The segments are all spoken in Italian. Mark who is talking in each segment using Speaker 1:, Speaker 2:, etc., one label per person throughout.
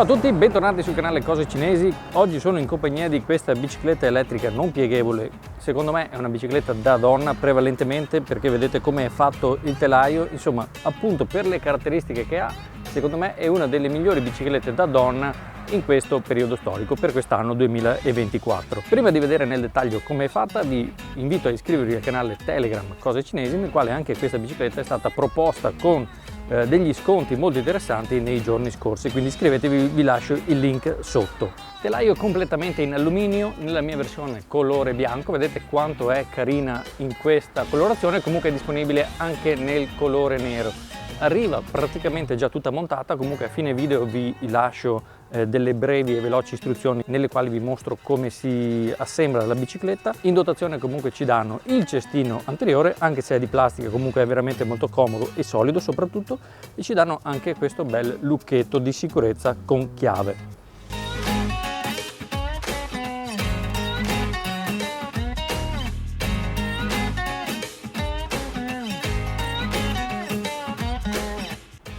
Speaker 1: Ciao a tutti, bentornati sul canale Cose Cinesi. Oggi sono in compagnia di questa bicicletta elettrica non pieghevole. Secondo me è una bicicletta da donna prevalentemente perché vedete come è fatto il telaio. Insomma, appunto per le caratteristiche che ha, secondo me è una delle migliori biciclette da donna in questo periodo storico per quest'anno 2024. Prima di vedere nel dettaglio come è fatta, vi invito a iscrivervi al canale Telegram Cose Cinesi, nel quale anche questa bicicletta è stata proposta con degli sconti molto interessanti nei giorni scorsi, quindi iscrivetevi, vi lascio il link sotto. Telaio completamente in alluminio, nella mia versione colore bianco, vedete quanto è carina in questa colorazione, comunque è disponibile anche nel colore nero. Arriva praticamente già tutta montata, comunque a fine video vi lascio delle brevi e veloci istruzioni nelle quali vi mostro come si assembla la bicicletta. In dotazione comunque ci danno il cestino anteriore, anche se è di plastica comunque è veramente molto comodo e solido soprattutto, e ci danno anche questo bel lucchetto di sicurezza con chiave.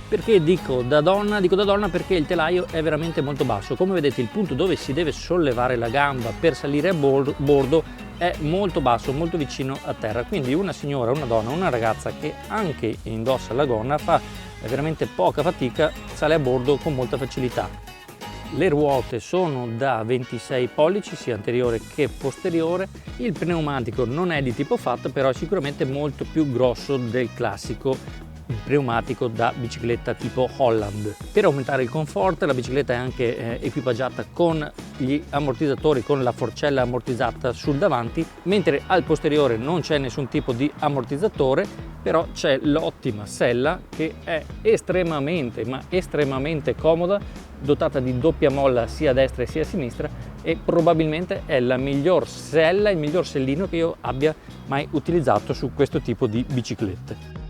Speaker 1: Perché dico da donna? Dico da donna perché il telaio è veramente molto basso. Come vedete, il punto dove si deve sollevare la gamba per salire a bordo è molto basso, molto vicino a terra. Quindi una signora, una donna, una ragazza che anche indossa la gonna fa veramente poca fatica, sale a bordo con molta facilità. Le ruote sono da 26 pollici, sia anteriore che posteriore. Il pneumatico non è di tipo FAT, però è sicuramente molto più grosso del classico pneumatico da bicicletta tipo Holland. Per aumentare il comfort la bicicletta è anche equipaggiata con gli ammortizzatori, con la forcella ammortizzata sul davanti, mentre al posteriore non c'è nessun tipo di ammortizzatore, però c'è l'ottima sella che è estremamente comoda, dotata di doppia molla sia a destra sia a sinistra, e probabilmente è la miglior sella, il miglior sellino che io abbia mai utilizzato su questo tipo di biciclette.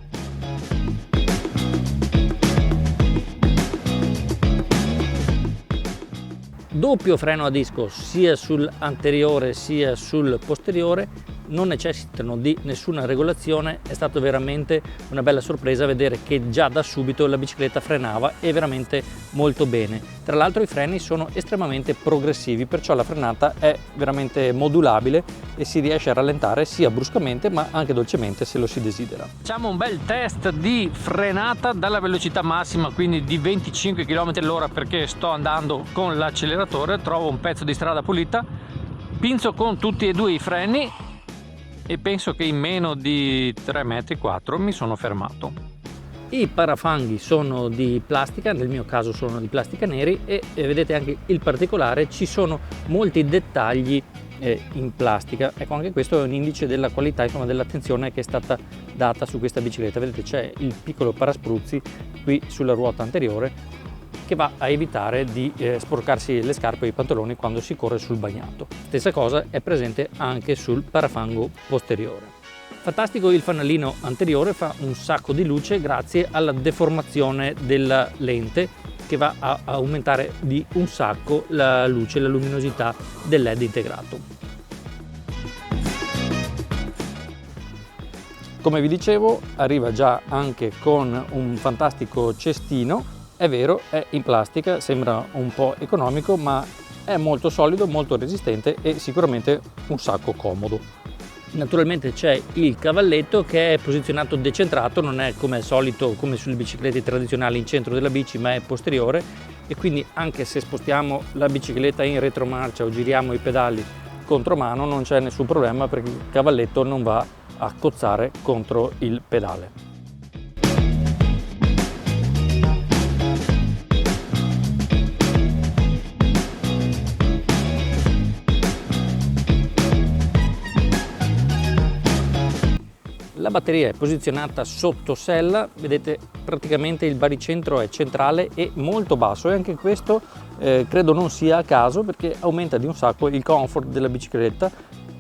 Speaker 1: Doppio freno a disco sia sull'anteriore sia sul posteriore, non necessitano di nessuna regolazione. È stato veramente una bella sorpresa vedere che già da subito la bicicletta frenava e veramente molto bene. Tra l'altro i freni sono estremamente progressivi, perciò la frenata è veramente modulabile e si riesce a rallentare sia bruscamente ma anche dolcemente se lo si desidera. Facciamo un bel test di frenata dalla velocità massima, quindi di 25 km/h, perché sto andando con l'acceleratore, trovo un pezzo di strada pulita, pinzo con tutti e due i freni e penso che in meno di 3 metri 4 mi sono fermato. I parafanghi sono di plastica, nel mio caso sono di plastica neri, e vedete anche il particolare, ci sono molti dettagli in plastica. Ecco, anche questo è un indice della qualità, insomma, dell'attenzione che è stata data su questa bicicletta. Vedete, c'è il piccolo paraspruzzi qui sulla ruota anteriore che va a evitare di sporcarsi le scarpe o i pantaloni quando si corre sul bagnato. Stessa cosa è presente anche sul parafango posteriore. Fantastico il fanalino anteriore, fa un sacco di luce grazie alla deformazione della lente che va a aumentare di un sacco la luce, la luminosità del LED integrato. Come vi dicevo, arriva già anche con un fantastico cestino. È vero, è in plastica, sembra un po' economico, ma è molto solido, molto resistente e sicuramente un sacco comodo. Naturalmente c'è il cavalletto che è posizionato decentrato, non è come al solito, come sulle biciclette tradizionali, in centro della bici, ma è posteriore, e quindi anche se spostiamo la bicicletta in retromarcia o giriamo i pedali contromano non c'è nessun problema, perché il cavalletto non va a cozzare contro il pedale. La batteria è posizionata sotto sella, vedete praticamente il baricentro è centrale e molto basso, e anche questo credo non sia a caso, perché aumenta di un sacco il comfort della bicicletta.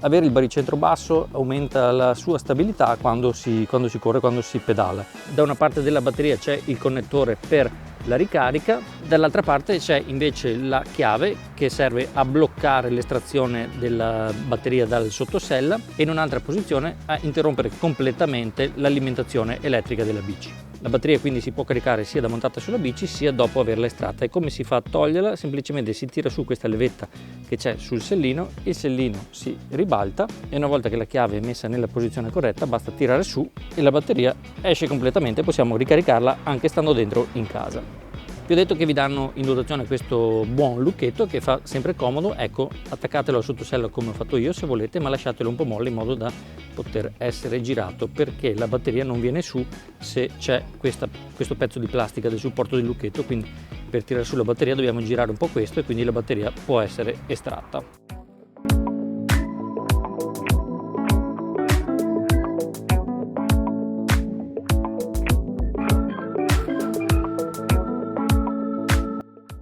Speaker 1: Avere il baricentro basso aumenta la sua stabilità quando si corre, quando si pedala. Da una parte della batteria c'è il connettore per la ricarica, dall'altra parte c'è invece la chiave che serve a bloccare l'estrazione della batteria dal sottosella, e in un'altra posizione a interrompere completamente l'alimentazione elettrica della bici. La batteria quindi si può caricare sia da montata sulla bici sia dopo averla estratta. E come si fa a toglierla? Semplicemente si tira su questa levetta che c'è sul sellino, il sellino si ribalta e una volta che la chiave è messa nella posizione corretta basta tirare su e la batteria esce completamente. Possiamo ricaricarla anche stando dentro in casa. Vi ho detto che vi danno in dotazione questo buon lucchetto che fa sempre comodo. Ecco, attaccatelo al sottosella come ho fatto io se volete, ma lasciatelo un po' molle in modo da poter essere girato, perché la batteria non viene su se c'è questo pezzo di plastica del supporto del lucchetto. Quindi per tirare su la batteria dobbiamo girare un po' questo e quindi la batteria può essere estratta.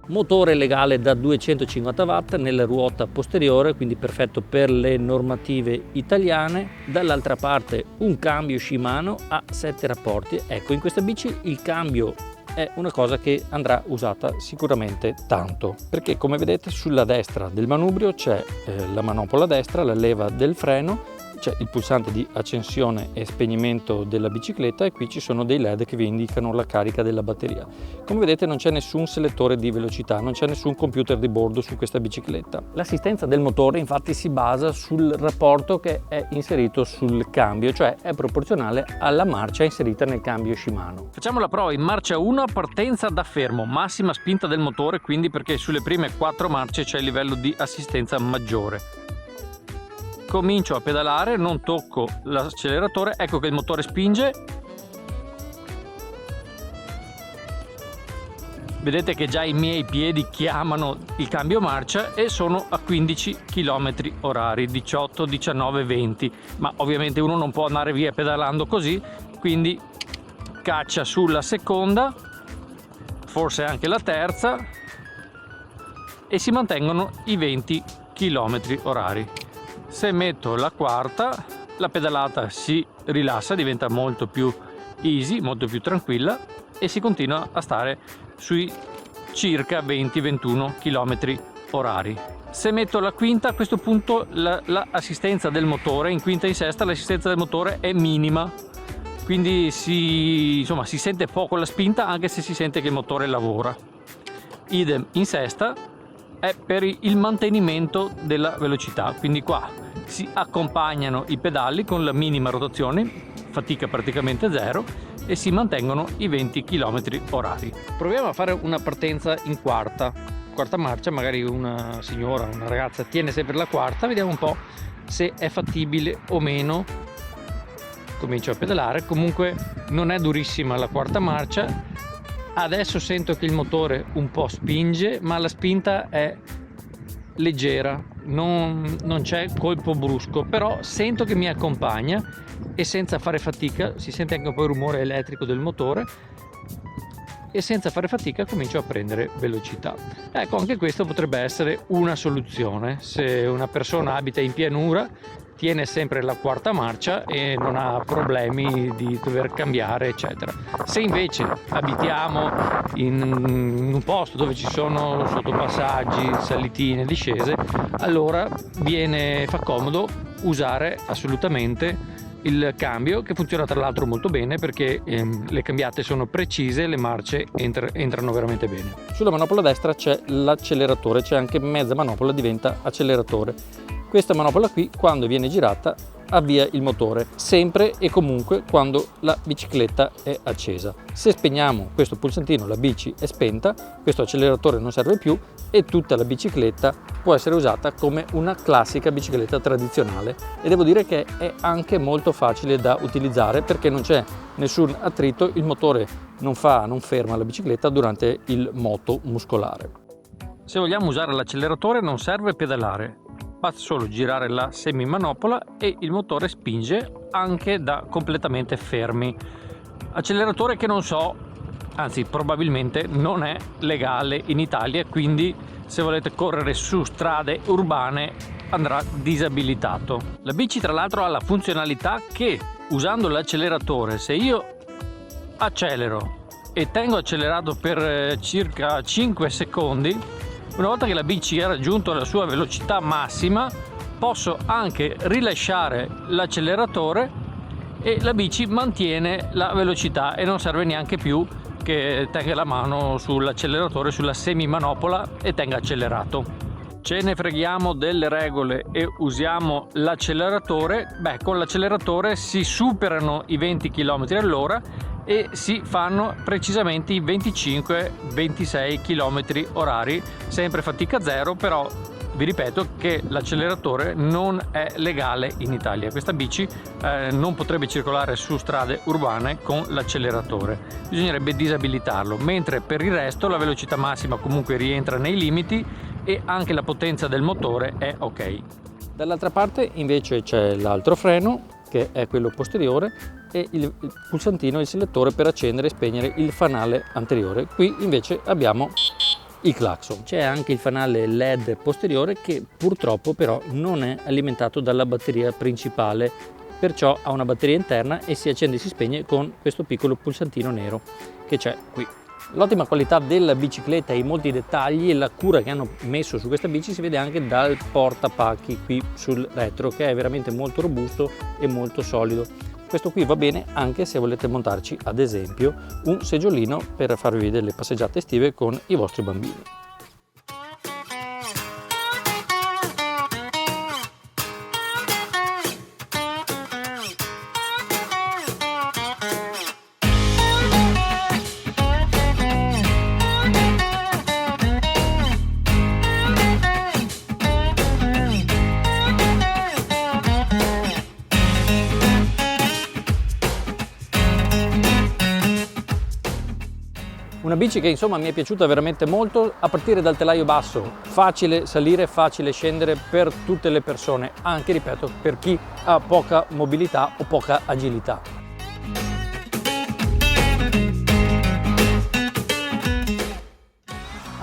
Speaker 1: Motore legale da 250 watt nella ruota posteriore, quindi perfetto per le normative italiane. Dall'altra parte un cambio Shimano a 7 rapporti. Ecco, in questa bici il cambio è una cosa che andrà usata sicuramente tanto, perché come vedete sulla destra del manubrio c'è la manopola destra, la leva del freno, c'è il pulsante di accensione e spegnimento della bicicletta e qui ci sono dei LED che vi indicano la carica della batteria. Come vedete non c'è nessun selettore di velocità, non c'è nessun computer di bordo su questa bicicletta. L'assistenza del motore infatti si basa sul rapporto che è inserito sul cambio, cioè è proporzionale alla marcia inserita nel cambio Shimano. Facciamo la prova in marcia 1, partenza da fermo, massima spinta del motore, quindi perché sulle prime 4 marce c'è il livello di assistenza maggiore. Comincio a pedalare, non tocco l'acceleratore, ecco che il motore spinge. Vedete che già i miei piedi chiamano il cambio marcia e sono a 15 km orari, 18, 19, 20. Ma ovviamente uno non può andare via pedalando così, quindi caccia sulla seconda, forse anche la terza, e si mantengono i 20 km orari. Se metto la quarta, la pedalata si rilassa, diventa molto più easy, molto più tranquilla e si continua a stare sui circa 20-21 km orari. Se metto la quinta, a questo punto l'assistenza del motore, in quinta e in sesta l'assistenza del motore è minima, quindi si sente poco la spinta anche se si sente che il motore lavora. Idem in sesta è per il mantenimento della velocità, quindi qua si accompagnano i pedali con la minima rotazione, fatica praticamente zero, e si mantengono i 20 km orari. Proviamo a fare una partenza in quarta marcia, magari una signora, una ragazza tiene sempre la quarta, vediamo un po' se è fattibile o meno. Comincio a pedalare, comunque non è durissima la quarta marcia. Adesso sento che il motore un po' spinge, ma la spinta è leggera, non c'è colpo brusco, però sento che mi accompagna e senza fare fatica, si sente anche un po' il rumore elettrico del motore, e senza fare fatica comincio a prendere velocità. Ecco, anche questo potrebbe essere una soluzione se una persona abita in pianura, tiene sempre la quarta marcia e non ha problemi di dover cambiare eccetera. Se invece abitiamo in un posto dove ci sono sottopassaggi, salitine, discese, allora fa comodo usare assolutamente il cambio, che funziona tra l'altro molto bene perché le cambiate sono precise, le marce entrano veramente bene. Sulla manopola destra c'è l'acceleratore, c'è anche mezza manopola diventa acceleratore. Questa manopola qui, quando viene girata, avvia il motore, sempre e comunque quando la bicicletta è accesa. Se spegniamo questo pulsantino, la bici è spenta, questo acceleratore non serve più e tutta la bicicletta può essere usata come una classica bicicletta tradizionale. E devo dire che è anche molto facile da utilizzare perché non c'è nessun attrito, il motore non ferma la bicicletta durante il moto muscolare. Se vogliamo usare l'acceleratore non serve pedalare, basta solo girare la semimanopola e il motore spinge anche da completamente fermi. Acceleratore che non so, anzi probabilmente non è legale in Italia, quindi se volete correre su strade urbane andrà disabilitato. La bici tra l'altro ha la funzionalità che usando l'acceleratore, se io accelero e tengo accelerato per circa 5 secondi,
Speaker 2: Una volta che la bici ha raggiunto la sua velocità massima, posso anche rilasciare l'acceleratore e la bici mantiene la velocità e non serve neanche più che tenga la mano sull'acceleratore, sulla semimanopola e tenga accelerato. Ce ne freghiamo delle regole e usiamo l'acceleratore. Con l'acceleratore si superano i 20 km all'ora e si fanno precisamente i 25-26 km orari, sempre fatica zero, però vi ripeto che l'acceleratore non è legale in Italia. Questa bici non potrebbe circolare su strade urbane con l'acceleratore, bisognerebbe disabilitarlo, mentre per il resto la velocità massima comunque rientra nei limiti e anche la potenza del motore è ok.
Speaker 1: Dall'altra parte invece c'è l'altro freno, che è quello posteriore, e il pulsantino, il selettore per accendere e spegnere il fanale anteriore. Qui invece abbiamo il clacson. C'è anche il fanale LED posteriore che purtroppo però non è alimentato dalla batteria principale, perciò ha una batteria interna e si accende e si spegne con questo piccolo pulsantino nero che c'è qui. L'ottima qualità della bicicletta e i molti dettagli e la cura che hanno messo su questa bici si vede anche dal portapacchi qui sul retro, che è veramente molto robusto e molto solido. Questo qui va bene anche se volete montarci ad esempio un seggiolino per farvi vedere le passeggiate estive con i vostri bambini. Una bici che insomma mi è piaciuta veramente molto, a partire dal telaio basso, facile salire, facile scendere per tutte le persone, anche ripeto per chi ha poca mobilità o poca agilità.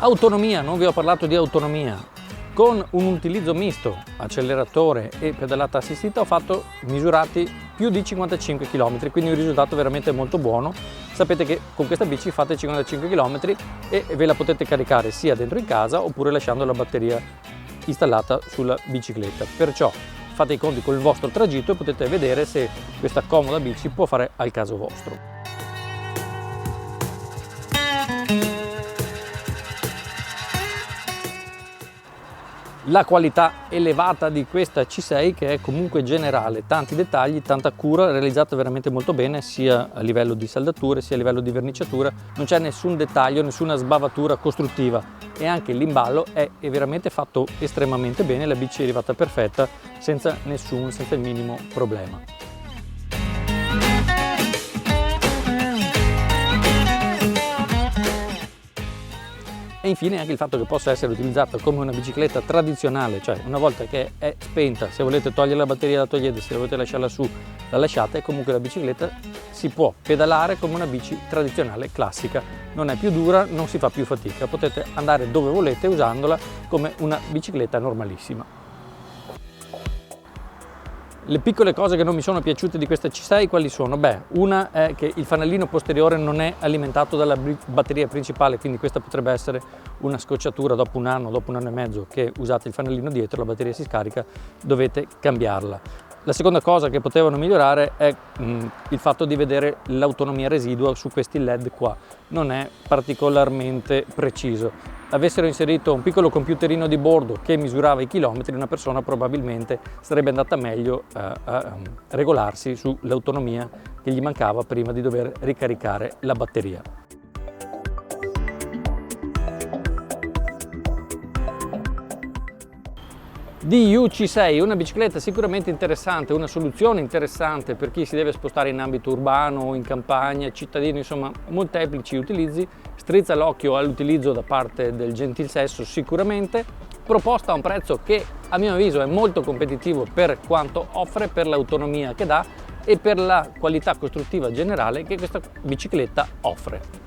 Speaker 1: Autonomia, non vi ho parlato di autonomia. Con un utilizzo misto, acceleratore e pedalata assistita, ho fatto misurati più di 55 km, quindi un risultato veramente molto buono. Sapete che con questa bici fate 55 km e ve la potete caricare sia dentro in casa oppure lasciando la batteria installata sulla bicicletta. Perciò fate i conti col vostro tragitto e potete vedere se questa comoda bici può fare al caso vostro. La qualità elevata di questa C6, che è comunque generale, tanti dettagli, tanta cura, realizzata veramente molto bene sia a livello di saldature sia a livello di verniciatura, non c'è nessun dettaglio, nessuna sbavatura costruttiva e anche l'imballo è veramente fatto estremamente bene, la bici è arrivata perfetta senza il minimo problema. E infine anche il fatto che possa essere utilizzata come una bicicletta tradizionale, cioè una volta che è spenta, se volete togliere la batteria la togliete, se volete lasciarla su la lasciate, e comunque la bicicletta si può pedalare come una bici tradizionale classica, non è più dura, non si fa più fatica, potete andare dove volete usandola come una bicicletta normalissima. Le piccole cose che non mi sono piaciute di questa C6 quali sono? Una è che il fanalino posteriore non è alimentato dalla batteria principale, quindi questa potrebbe essere una scocciatura dopo un anno e mezzo che usate il fanalino dietro, la batteria si scarica, dovete cambiarla. La seconda cosa che potevano migliorare è il fatto di vedere l'autonomia residua su questi LED qua, non è particolarmente preciso. Avessero inserito un piccolo computerino di bordo che misurava i chilometri, una persona probabilmente sarebbe andata meglio a regolarsi sull'autonomia che gli mancava prima di dover ricaricare la batteria. DU-C6, una bicicletta sicuramente interessante, una soluzione interessante per chi si deve spostare in ambito urbano o in campagna, cittadino, insomma molteplici utilizzi, strizza l'occhio all'utilizzo da parte del gentil sesso sicuramente, proposta a un prezzo che a mio avviso è molto competitivo per quanto offre, per l'autonomia che dà e per la qualità costruttiva generale che questa bicicletta offre.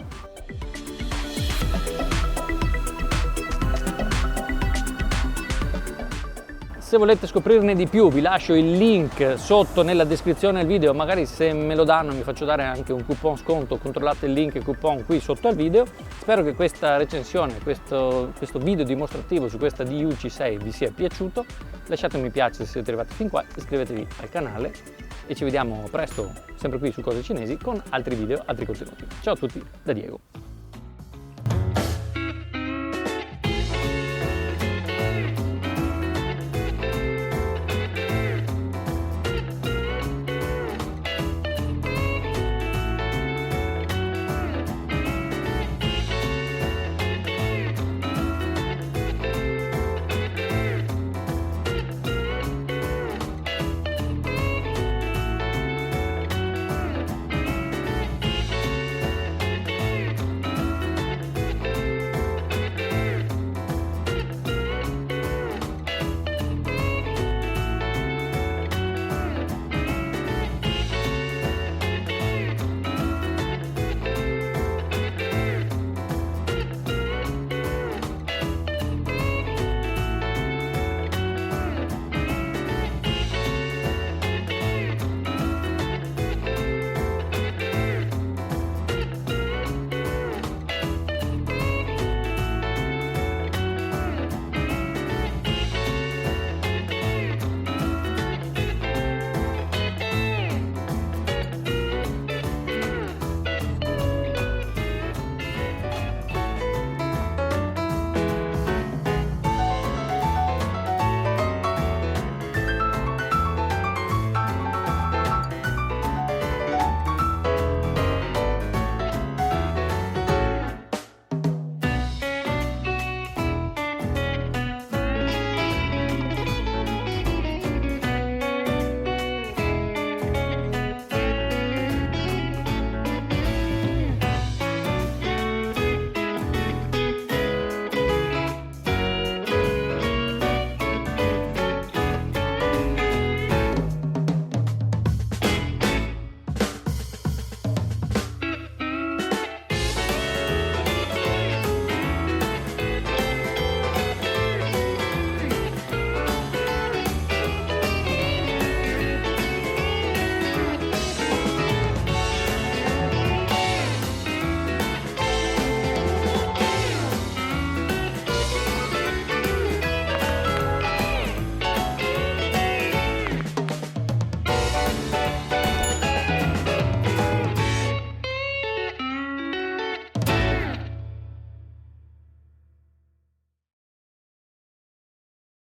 Speaker 1: Se volete scoprirne di più vi lascio il link sotto nella descrizione del video, magari se me lo danno mi faccio dare anche un coupon sconto, controllate il link e coupon qui sotto al video. Spero che questa recensione, questo video dimostrativo su questa DU-C6 vi sia piaciuto, lasciate un mi piace se siete arrivati fin qua, iscrivetevi al canale e ci vediamo presto sempre qui su Cose Cinesi con altri video, altri contenuti. Ciao a tutti da Diego.